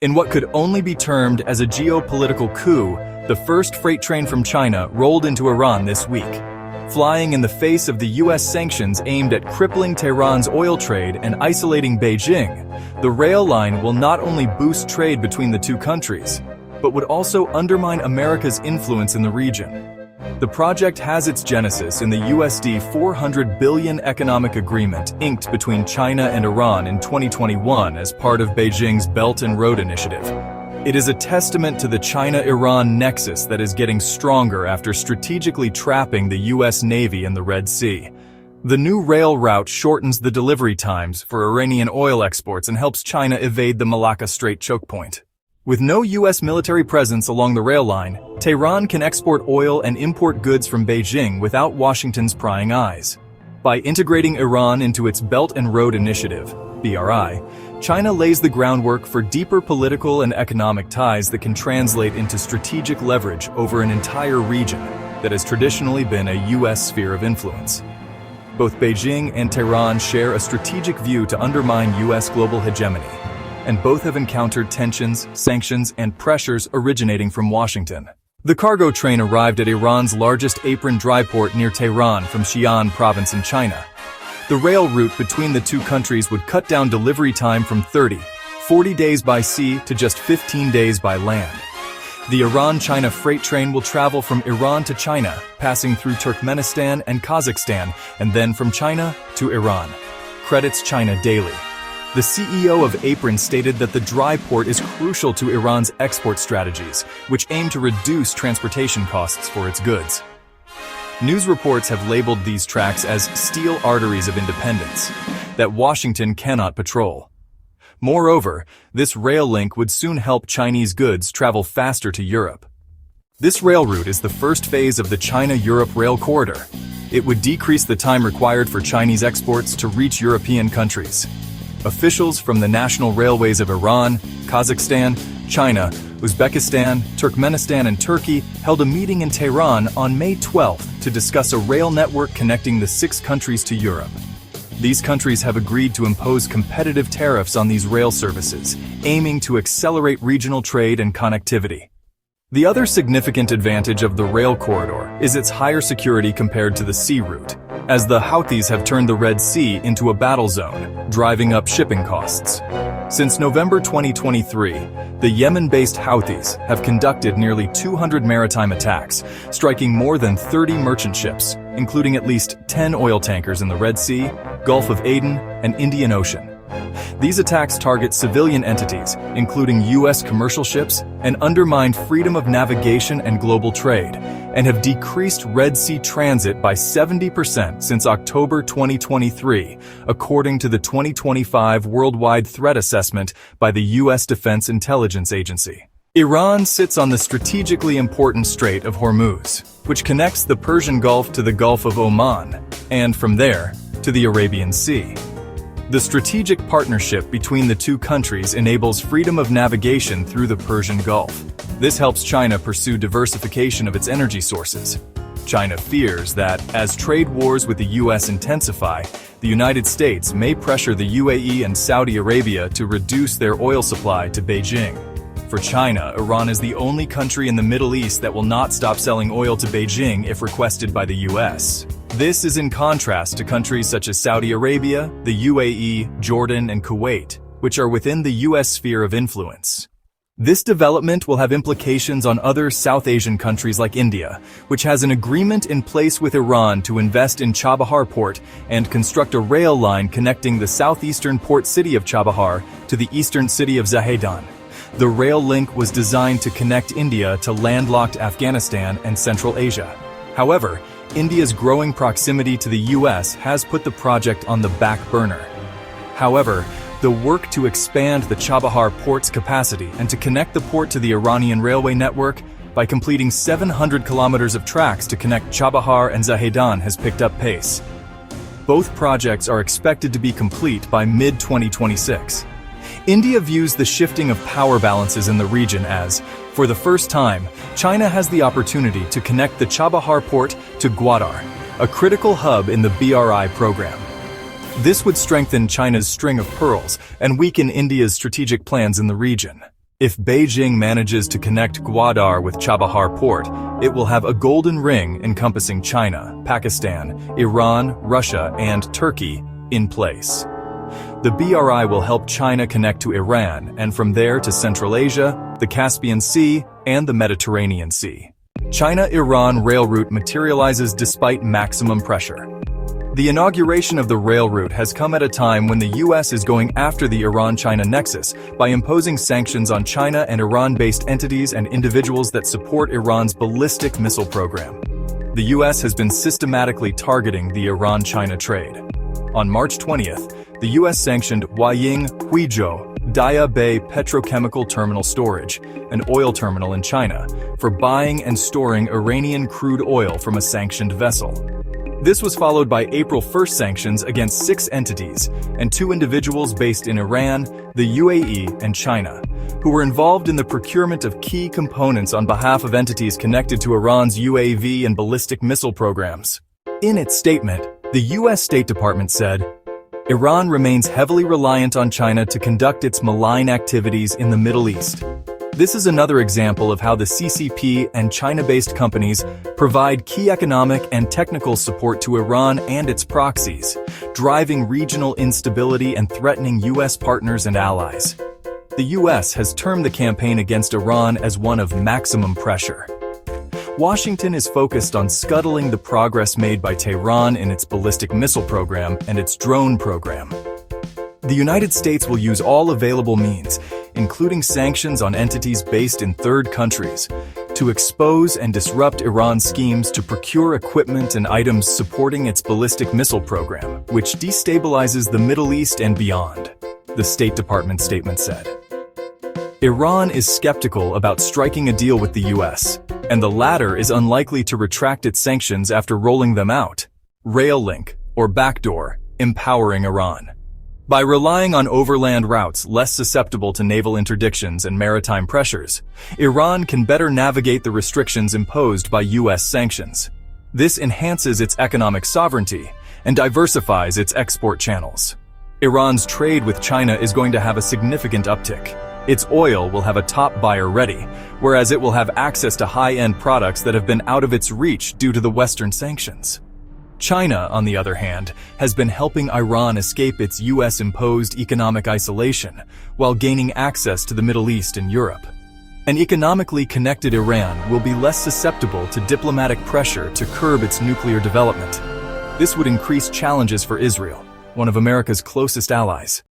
In what could only be termed as a geopolitical coup, the first freight train from China rolled into Iran this week. Flying in the face of the U.S. sanctions aimed at crippling Tehran's oil trade and isolating Beijing, the rail line will not only boost trade between the two countries, but would also undermine America's influence in the region. The project has its genesis in the $400 billion economic agreement inked between China and Iran in 2021 as part of Beijing's Belt and Road Initiative. It is a testament to the China-Iran nexus that is getting stronger after strategically trapping the U.S. Navy in the Red Sea. The new rail route shortens the delivery times for Iranian oil exports and helps China evade the Malacca Strait choke point. With no U.S. military presence along the rail line, Tehran can export oil and import goods from Beijing without Washington's prying eyes. By integrating Iran into its Belt and Road Initiative, BRI, China lays the groundwork for deeper political and economic ties that can translate into strategic leverage over an entire region that has traditionally been a U.S. sphere of influence. Both Beijing and Tehran share a strategic view to undermine U.S. global hegemony, and both have encountered tensions, sanctions, and pressures originating from Washington. The cargo train arrived at Iran's largest apron dry port near Tehran from Xi'an province in China. The rail route between the two countries would cut down delivery time from 40 days by sea to just 15 days by land. The Iran-China freight train will travel from Iran to China, passing through Turkmenistan and Kazakhstan, and then from China to Iran. Credits China Daily. The CEO of Apron stated that the dry port is crucial to Iran's export strategies, which aim to reduce transportation costs for its goods. News reports have labeled these tracks as steel arteries of independence that Washington cannot patrol. Moreover, this rail link would soon help Chinese goods travel faster to Europe. This rail route is the first phase of the China-Europe rail corridor. It would decrease the time required for Chinese exports to reach European countries. Officials from the national railways of Iran, Kazakhstan, China, Uzbekistan, Turkmenistan, and Turkey held a meeting in Tehran on May 12 to discuss a rail network connecting the 6 countries to Europe. These countries have agreed to impose competitive tariffs on these rail services, aiming to accelerate regional trade and connectivity. The other significant advantage of the rail corridor is its higher security compared to the sea route, as the Houthis have turned the Red Sea into a battle zone, driving up shipping costs. Since November 2023, the Yemen-based Houthis have conducted nearly 200 maritime attacks, striking more than 30 merchant ships, including at least 10 oil tankers in the Red Sea, Gulf of Aden, and Indian Ocean. These attacks target civilian entities, including U.S. commercial ships, and undermine freedom of navigation and global trade, and have decreased Red Sea transit by 70% since October 2023, according to the 2025 Worldwide Threat Assessment by the U.S. Defense Intelligence Agency. Iran sits on the strategically important Strait of Hormuz, which connects the Persian Gulf to the Gulf of Oman, and from there, to the Arabian Sea. The strategic partnership between the two countries enables freedom of navigation through the Persian Gulf. This helps China pursue diversification of its energy sources. China fears that, as trade wars with the U.S. intensify, the United States may pressure the UAE and Saudi Arabia to reduce their oil supply to Beijing. For China, Iran is the only country in the Middle East that will not stop selling oil to Beijing if requested by the U.S. This is in contrast to countries such as Saudi Arabia, the UAE, Jordan, and Kuwait, which are within the U.S. sphere of influence. This development will have implications on other South Asian countries like India, which has an agreement in place with Iran to invest in Chabahar port and construct a rail line connecting the southeastern port city of Chabahar to the eastern city of Zahedan. The rail link was designed to connect India to landlocked Afghanistan and Central Asia. However, India's growing proximity to the U.S. has put the project on the back burner. However, the work to expand the Chabahar port's capacity and to connect the port to the Iranian railway network by completing 700 kilometers of tracks to connect Chabahar and Zahedan has picked up pace. Both projects are expected to be complete by mid-2026. India views the shifting of power balances in the region as, for the first time, China has the opportunity to connect the Chabahar port to Gwadar, a critical hub in the BRI program. This would strengthen China's string of pearls and weaken India's strategic plans in the region. If Beijing manages to connect Gwadar with Chabahar port, it will have a golden ring encompassing China, Pakistan, Iran, Russia, and Turkey in place. The BRI will help China connect to Iran and from there to Central Asia, the Caspian Sea, and the Mediterranean Sea. China-Iran rail route materializes despite maximum pressure. The inauguration of the rail route has come at a time when the U.S. is going after the Iran-China nexus by imposing sanctions on China and Iran-based entities and individuals that support Iran's ballistic missile program. The U.S. has been systematically targeting the Iran-China trade. On March 20th, the U.S. sanctioned Huaying Huizhou Daya Bay Petrochemical Terminal Storage, an oil terminal in China, for buying and storing Iranian crude oil from a sanctioned vessel. This was followed by April 1st sanctions against 6 entities and 2 individuals based in Iran, the UAE, and China, who were involved in the procurement of key components on behalf of entities connected to Iran's UAV and ballistic missile programs. In its statement, the U.S. State Department said, Iran remains heavily reliant on China to conduct its malign activities in the Middle East. This is another example of how the CCP and China-based companies provide key economic and technical support to Iran and its proxies, driving regional instability and threatening U.S. partners and allies. The U.S. has termed the campaign against Iran as one of maximum pressure. Washington is focused on scuttling the progress made by Tehran in its ballistic missile program and its drone program. The United States will use all available means, including sanctions on entities based in third countries, to expose and disrupt Iran's schemes to procure equipment and items supporting its ballistic missile program, which destabilizes the Middle East and beyond, the State Department statement said. Iran is skeptical about striking a deal with the U.S., and the latter is unlikely to retract its sanctions after rolling them out. Rail link, or backdoor, empowering Iran. By relying on overland routes less susceptible to naval interdictions and maritime pressures, Iran can better navigate the restrictions imposed by U.S. sanctions. This enhances its economic sovereignty and diversifies its export channels. Iran's trade with China is going to have a significant uptick. Its oil will have a top buyer ready, whereas it will have access to high-end products that have been out of its reach due to the Western sanctions. China, on the other hand, has been helping Iran escape its U.S.-imposed economic isolation while gaining access to the Middle East and Europe. An economically connected Iran will be less susceptible to diplomatic pressure to curb its nuclear development. This would increase challenges for Israel, one of America's closest allies.